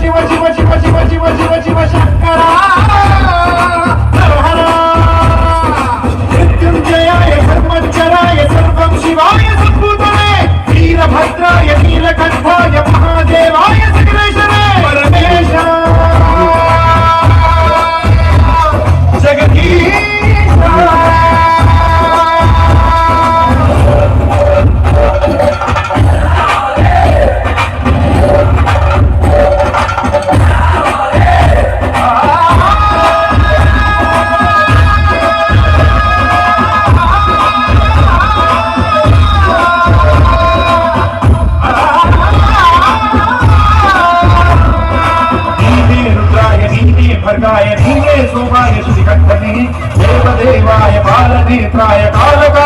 शिव शिव शिव शिव शिव शिव शिव शंकरा हर हर मृत्युंजयाय धर्मज्जराय सर्वं शिवाय सम्भूतये वीरभद्राय नीलकण्ठाय महादेवाय सकलेशने परमेश भर्गाय धीमे सोमाय श्रीकण्ठने देवदेवाय बालनेत्राय कालक